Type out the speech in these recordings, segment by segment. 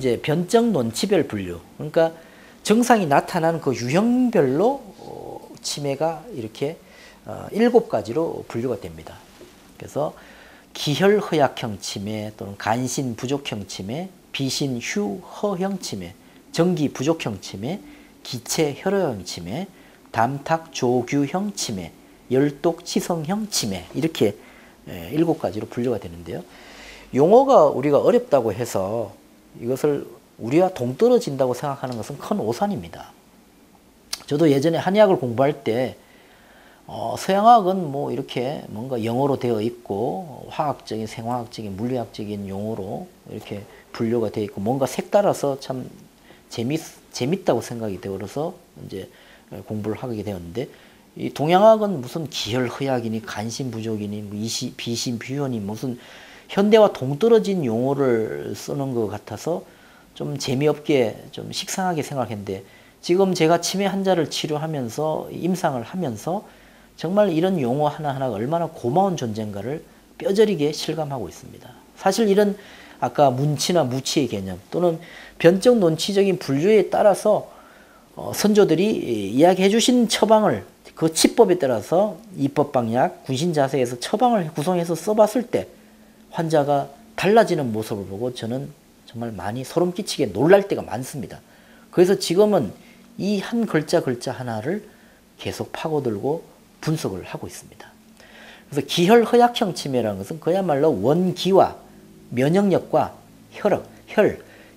이제 변적 논치별 분류. 그러니까 증상이 나타나는 그 유형별로 치매가 이렇게 7가지로 분류가 됩니다. 그래서 기혈 허약형 치매 또는 간신 부족형 치매, 비신 휴허형 치매, 전기 부족형 치매, 기체 혈허형 치매, 담탁 조규형 치매, 열독 치성형 치매 이렇게 7가지로 분류가 되는데요. 용어가 우리가 어렵다고 해서 이것을 우리와 동떨어진다고 생각하는 것은 큰 오산입니다. 저도 예전에 한의학을 공부할 때 서양학은 뭐 이렇게 뭔가 영어로 되어 있고 화학적인, 생화학적인, 물리학적인 용어로 이렇게 분류가 되어 있고 뭔가 색달아서 참 재밌다고 생각이 되어 그래서 이제 공부를 하게 되었는데 이 동양학은 무슨 기혈허약이니 간신부족이니 비신비현이 무슨 현대와 동떨어진 용어를 쓰는 것 같아서 좀 재미없게 좀 식상하게 생각했는데 지금 제가 치매 환자를 치료하면서 임상을 하면서 정말 이런 용어 하나하나가 얼마나 고마운 존재인가를 뼈저리게 실감하고 있습니다. 사실 이런 아까 문치나 무치의 개념 또는 변적 논치적인 분류에 따라서 선조들이 이야기해 주신 처방을 그 치법에 따라서 입법방약, 군신자세에서 처방을 구성해서 써봤을 때 환자가 달라지는 모습을 보고 저는 정말 많이 소름 끼치게 놀랄 때가 많습니다. 그래서 지금은 이 한 글자 하나를 계속 파고들고 분석을 하고 있습니다. 그래서 기혈허약형 치매라는 것은 그야말로 원기와 면역력과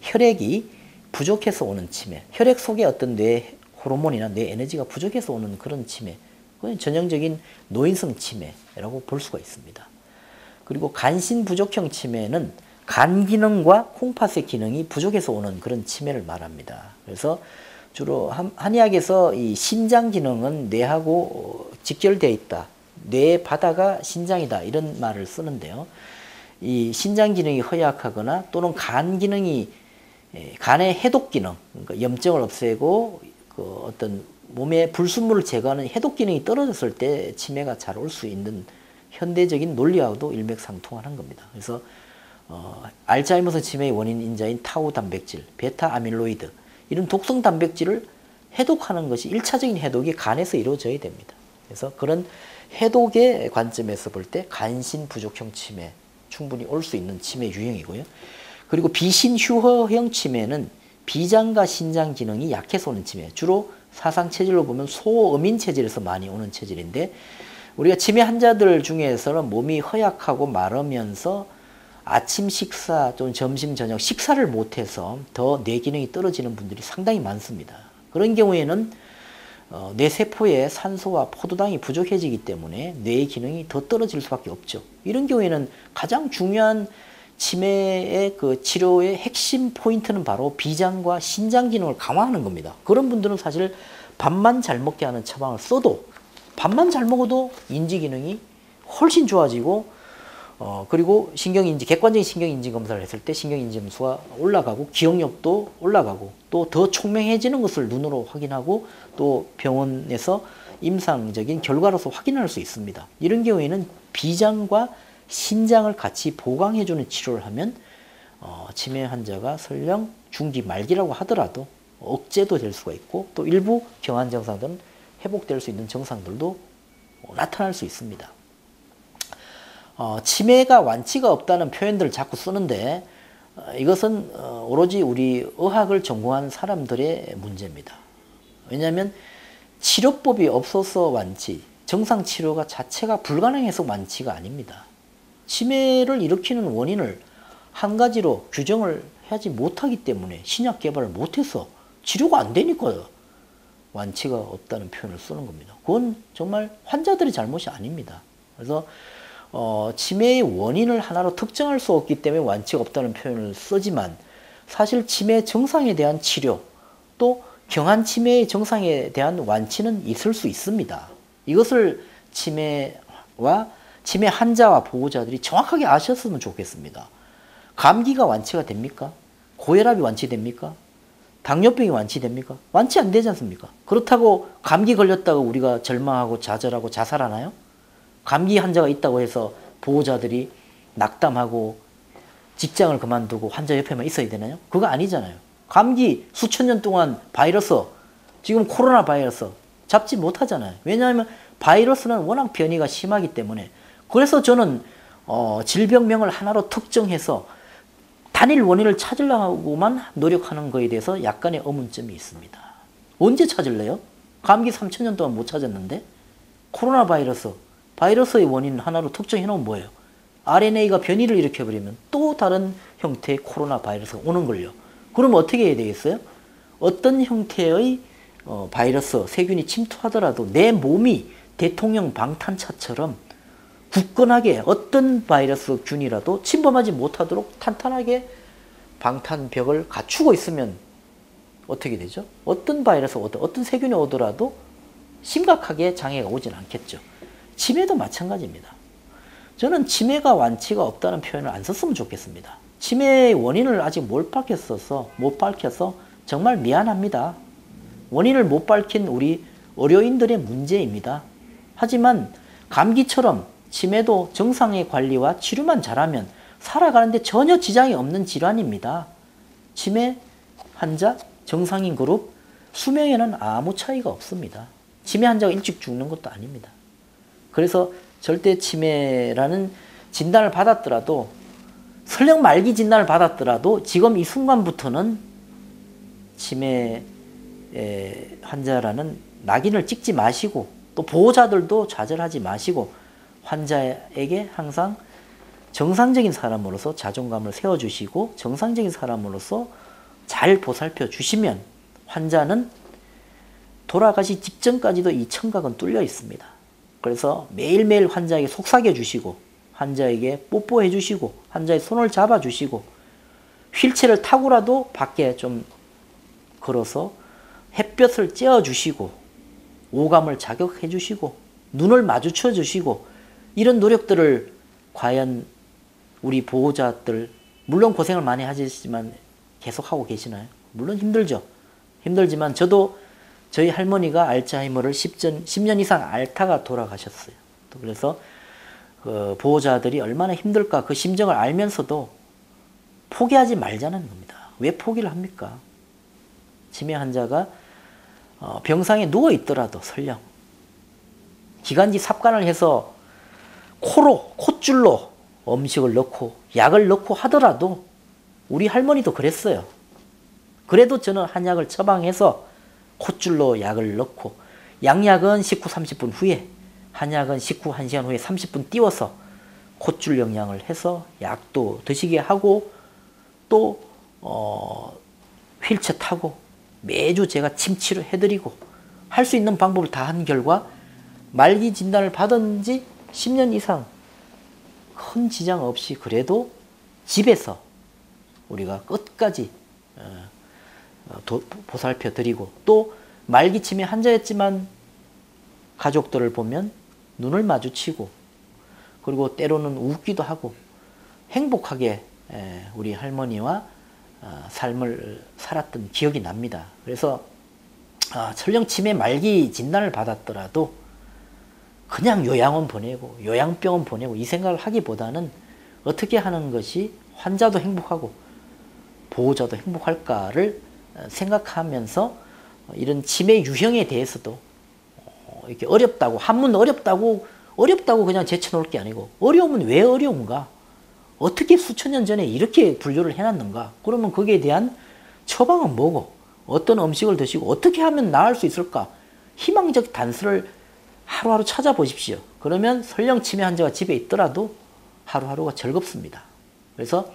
혈액이 부족해서 오는 치매, 혈액 속에 어떤 뇌 호르몬이나 뇌 에너지가 부족해서 오는 그런 치매, 그건 전형적인 노인성 치매라고 볼 수가 있습니다. 그리고 간신 부족형 치매는 간 기능과 콩팥의 기능이 부족해서 오는 그런 치매를 말합니다. 그래서 주로 한의학에서 이 신장 기능은 뇌하고 직결되어 있다. 뇌의 바다가 신장이다. 이런 말을 쓰는데요. 이 신장 기능이 허약하거나 또는 간 기능이 간의 해독 기능, 그러니까 염증을 없애고 그 어떤 몸의 불순물을 제거하는 해독 기능이 떨어졌을 때 치매가 잘 올 수 있는 현대적인 논리하고도 일맥상통하는 겁니다. 그래서 알츠하이머스 치매의 원인 인자인 타우 단백질, 베타 아밀로이드 이런 독성 단백질을 해독하는 것이 1차적인 해독이 간에서 이루어져야 됩니다. 그래서 그런 해독의 관점에서 볼 때 간신 부족형 치매 충분히 올 수 있는 치매 유형이고요. 그리고 비신휴허형 치매는 비장과 신장 기능이 약해서 오는 치매, 주로 사상 체질로 보면 소어민 체질에서 많이 오는 체질인데 우리가 치매 환자들 중에서는 몸이 허약하고 마르면서 아침 식사 또는 점심 저녁 식사를 못해서 더 뇌 기능이 떨어지는 분들이 상당히 많습니다. 그런 경우에는 뇌 세포에 산소와 포도당이 부족해지기 때문에 뇌의 기능이 더 떨어질 수밖에 없죠. 이런 경우에는 가장 중요한 치매의 그 치료의 핵심 포인트는 바로 비장과 신장 기능을 강화하는 겁니다. 그런 분들은 사실 밥만 잘 먹게 하는 처방을 써도 밥만 잘 먹어도 인지 기능이 훨씬 좋아지고 그리고 신경인지 객관적인 신경인지 검사를 했을 때 신경인지 점수가 올라가고 기억력도 올라가고 또 더 총명해지는 것을 눈으로 확인하고 또 병원에서 임상적인 결과로서 확인할 수 있습니다. 이런 경우에는 비장과 신장을 같이 보강해주는 치료를 하면 치매 환자가 설령 중기 말기라고 하더라도 억제도 될 수가 있고 또 일부 경한 증상들은 회복될 수 있는 증상들도 나타날 수 있습니다. 치매가 완치가 없다는 표현들을 자꾸 쓰는데 이것은 오로지 우리 의학을 전공한 사람들의 문제입니다. 왜냐하면 치료법이 없어서 완치, 정상 치료가 자체가 불가능해서 완치가 아닙니다. 치매를 일으키는 원인을 한 가지로 규정을 하지 못하기 때문에 신약 개발을 못해서 치료가 안 되니까 완치가 없다는 표현을 쓰는 겁니다. 그건 정말 환자들의 잘못이 아닙니다. 그래서 치매의 원인을 하나로 특정할 수 없기 때문에 완치가 없다는 표현을 쓰지만 사실 치매 증상에 대한 치료 또 경한 치매의 증상에 대한 완치는 있을 수 있습니다. 이것을 치매와 치매 환자와 보호자들이 정확하게 아셨으면 좋겠습니다. 감기가 완치가 됩니까? 고혈압이 완치됩니까? 당뇨병이 완치됩니까? 완치 안 되지 않습니까? 그렇다고 감기 걸렸다고 우리가 절망하고 좌절하고 자살하나요? 감기 환자가 있다고 해서 보호자들이 낙담하고 직장을 그만두고 환자 옆에만 있어야 되나요? 그거 아니잖아요. 감기 수천 년 동안 바이러스, 지금 코로나 바이러스 잡지 못하잖아요. 왜냐하면 바이러스는 워낙 변이가 심하기 때문에. 그래서 저는 질병명을 하나로 특정해서 단일 원인을 찾으려고만 노력하는 거에 대해서 약간의 의문점이 있습니다. 언제 찾을래요? 감기 3,000년 동안 못 찾았는데. 코로나 바이러스의 원인 하나로 특정해 놓으면 뭐예요? RNA가 변이를 일으켜버리면 또 다른 형태의 코로나 바이러스가 오는 걸요. 그럼 어떻게 해야 되겠어요? 어떤 형태의 바이러스, 세균이 침투하더라도 내 몸이 대통령 방탄차처럼 굳건하게 어떤 바이러스 균이라도 침범하지 못하도록 탄탄하게 방탄벽을 갖추고 있으면 어떻게 되죠? 어떤 바이러스, 어떤 세균이 오더라도 심각하게 장애가 오진 않겠죠. 치매도 마찬가지입니다. 저는 치매가 완치가 없다는 표현을 안 썼으면 좋겠습니다. 치매의 원인을 아직 못 밝혀서 정말 미안합니다. 원인을 못 밝힌 우리 의료인들의 문제입니다. 하지만 감기처럼 치매도 정상의 관리와 치료만 잘하면 살아가는데 전혀 지장이 없는 질환입니다. 치매 환자, 정상인 그룹, 수명에는 아무 차이가 없습니다. 치매 환자가 일찍 죽는 것도 아닙니다. 그래서 절대 치매라는 진단을 받았더라도, 설령 말기 진단을 받았더라도 지금 이 순간부터는 치매 환자라는 낙인을 찍지 마시고, 또 보호자들도 좌절하지 마시고 환자에게 항상 정상적인 사람으로서 자존감을 세워주시고 정상적인 사람으로서 잘 보살펴 주시면 환자는 돌아가시 직전까지도 이 청각은 뚫려 있습니다. 그래서 매일매일 환자에게 속삭여 주시고 환자에게 뽀뽀해 주시고 환자의 손을 잡아 주시고 휠체어를 타고라도 밖에 좀 걸어서 햇볕을 쬐어 주시고 오감을 자극해 주시고 눈을 마주쳐 주시고, 이런 노력들을 과연 우리 보호자들, 물론 고생을 많이 하시지만 계속하고 계시나요? 물론 힘들죠. 힘들지만 저도 저희 할머니가 알츠하이머를 10년 이상 앓다가 돌아가셨어요. 그래서 보호자들이 얼마나 힘들까 그 심정을 알면서도 포기하지 말자는 겁니다. 왜 포기를 합니까? 치매 환자가 병상에 누워 있더라도 설령 기관지 삽관을 해서 콧줄로 음식을 넣고 약을 넣고 하더라도, 우리 할머니도 그랬어요. 그래도 저는 한약을 처방해서 콧줄로 약을 넣고, 양약은 식후 30분 후에, 한약은 식후 1시간 후에 30분 띄워서 콧줄 영양을 해서 약도 드시게 하고, 또 휠체어 타고 매주 제가 침치료 해드리고 할 수 있는 방법을 다 한 결과 말기 진단을 받은 지 10년 이상 큰 지장 없이 그래도 집에서 우리가 끝까지 보살펴 드리고, 또 말기 치매 환자였지만 가족들을 보면 눈을 마주치고 그리고 때로는 웃기도 하고 행복하게 우리 할머니와 삶을 살았던 기억이 납니다. 그래서 설령 치매 말기 진단을 받았더라도 그냥 요양원 보내고 요양병원 보내고 이 생각을 하기보다는 어떻게 하는 것이 환자도 행복하고 보호자도 행복할까를 생각하면서 이런 치매 유형에 대해서도 이렇게 어렵다고, 한문 어렵다고 그냥 제쳐놓을 게 아니고, 어려움은 왜 어려운가? 어떻게 수천 년 전에 이렇게 분류를 해놨는가? 그러면 거기에 대한 처방은 뭐고, 어떤 음식을 드시고 어떻게 하면 나을 수 있을까? 희망적 단서를 하루하루 찾아보십시오. 그러면 설령 치매 환자가 집에 있더라도 하루하루가 즐겁습니다. 그래서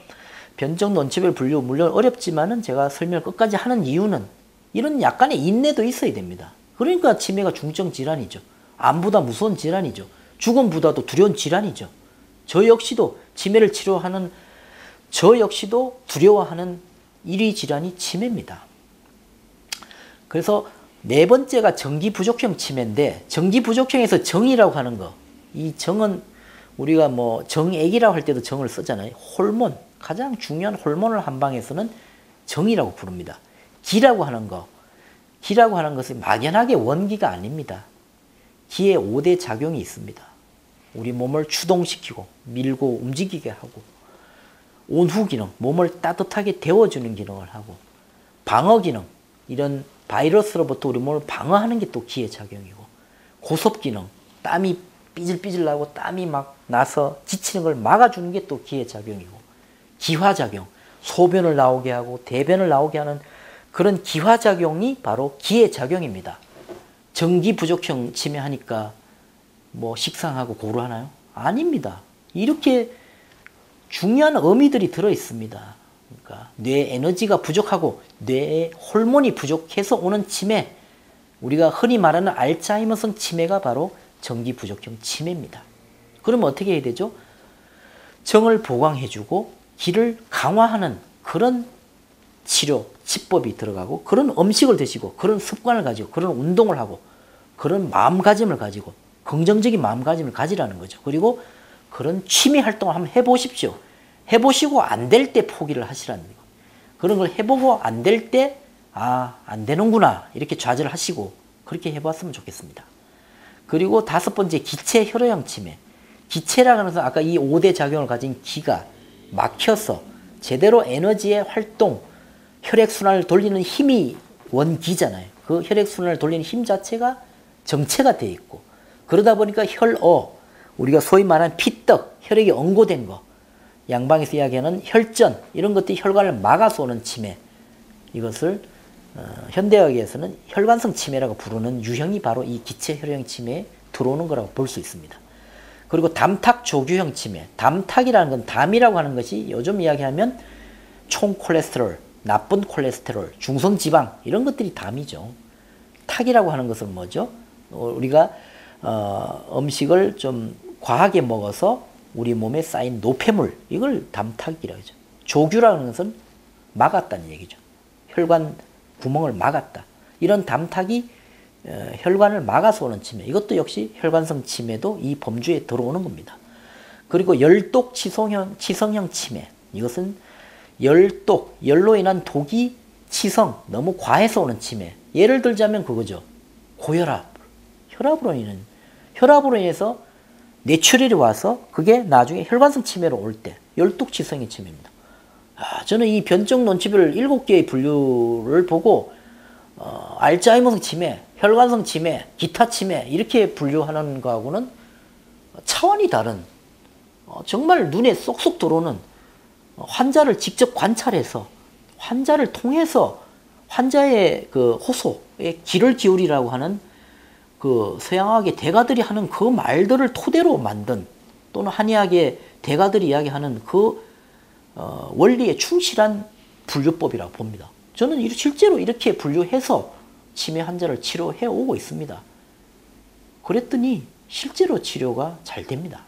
변적 논치별 분류 물론 어렵지만은 제가 설명을 끝까지 하는 이유는 이런 약간의 인내도 있어야 됩니다. 그러니까 치매가 중증 질환이죠. 암보다 무서운 질환이죠. 죽음보다도 두려운 질환이죠. 저 역시도 치매를 치료하는 저 역시도 두려워하는 1위 질환이 치매입니다. 그래서 네 번째가 정기부족형 치매인데, 정기부족형에서 정이라고 하는 거, 이 정은 우리가 뭐 정액이라고 할 때도 정을 쓰잖아요. 호르몬, 가장 중요한 호르몬을 한 방에서는 정이라고 부릅니다. 기라고 하는 것은 막연하게 원기가 아닙니다. 기에 5대 작용이 있습니다. 우리 몸을 추동시키고 밀고 움직이게 하고 온후 기능, 몸을 따뜻하게 데워주는 기능을 하고, 방어 기능, 이런 바이러스로부터 우리 몸을 방어하는 게 또 기의 작용이고, 고섭 기능, 땀이 삐질삐질 나고 땀이 막 나서 지치는 걸 막아주는 게 또 기의 작용이고, 기화작용, 소변을 나오게 하고 대변을 나오게 하는 그런 기화작용이 바로 기의 작용입니다. 전기 부족형 치매하니까 뭐 식상하고 고루하나요? 아닙니다. 이렇게 중요한 의미들이 들어 있습니다. 그러니까 뇌 에너지가 부족하고 뇌의 호르몬이 부족해서 오는 치매, 우리가 흔히 말하는 알츠하이머성 치매가 바로 전기 부족형 치매입니다. 그러면 어떻게 해야 되죠? 정을 보강해주고 기를 강화하는 그런 치료, 치법이 들어가고, 그런 음식을 드시고, 그런 습관을 가지고, 그런 운동을 하고, 그런 마음가짐을 가지고, 긍정적인 마음가짐을 가지라는 거죠. 그리고 그런 취미 활동을 한번 해보십시오. 해보시고 안 될 때 포기를 하시라는 거예요. 그런 걸 해보고 안 될 때, 아, 안 되는구나, 이렇게 좌절하시고 그렇게 해봤으면 좋겠습니다. 그리고 5번째, 기체 혈액형 치매. 기체라는 것은 아까 이 5대 작용을 가진 기가 막혀서 제대로 에너지의 활동, 혈액순환을 돌리는 힘이 원기잖아요. 그 혈액순환을 돌리는 힘 자체가 정체가 되어 있고, 그러다 보니까 혈어, 우리가 소위 말하는 피떡, 혈액이 엉고된 거, 양방에서 이야기하는 혈전, 이런 것들이 혈관을 막아서 오는 치매, 이것을 현대의학에서는 혈관성 치매라고 부르는 유형이 바로 이 기체 혈액형 치매에 들어오는 거라고 볼 수 있습니다. 그리고 담탁 조규형 치매, 담탁이라는 건, 담이라고 하는 것이 요즘 이야기하면 총 콜레스테롤, 나쁜 콜레스테롤, 중성지방, 이런 것들이 담이죠. 탁이라고 하는 것은 뭐죠? 우리가 음식을 좀 과하게 먹어서 우리 몸에 쌓인 노폐물, 이걸 담탁이라고 하죠. 조규라는 것은 막았다는 얘기죠. 혈관 구멍을 막았다. 이런 담탁이 혈관을 막아서 오는 치매, 이것도 역시 혈관성 치매도 이 범주에 들어오는 겁니다. 그리고 열독 치성형 치매, 이것은 열독, 열로 인한 독이 치성, 너무 과해서 오는 치매. 예를 들자면 그거죠. 고혈압, 혈압으로 인해서 뇌출혈이 와서 그게 나중에 혈관성 치매로 올 때 열독 치성의 치매입니다. 저는 이 변적 논치별 7개의 분류를 보고 알츠하이머성 치매, 혈관성 치매, 기타 치매, 이렇게 분류하는 거하고는 차원이 다른, 정말 눈에 쏙쏙 들어오는, 환자를 직접 관찰해서 환자를 통해서 환자의 그 호소에 귀를 기울이라고 하는 그 서양학의 대가들이 하는 그 말들을 토대로 만든, 또는 한의학의 대가들이 이야기하는 그 원리에 충실한 분류법이라고 봅니다. 저는 실제로 이렇게 분류해서 치매 환자를 치료해 오고 있습니다. 그랬더니 실제로 치료가 잘 됩니다.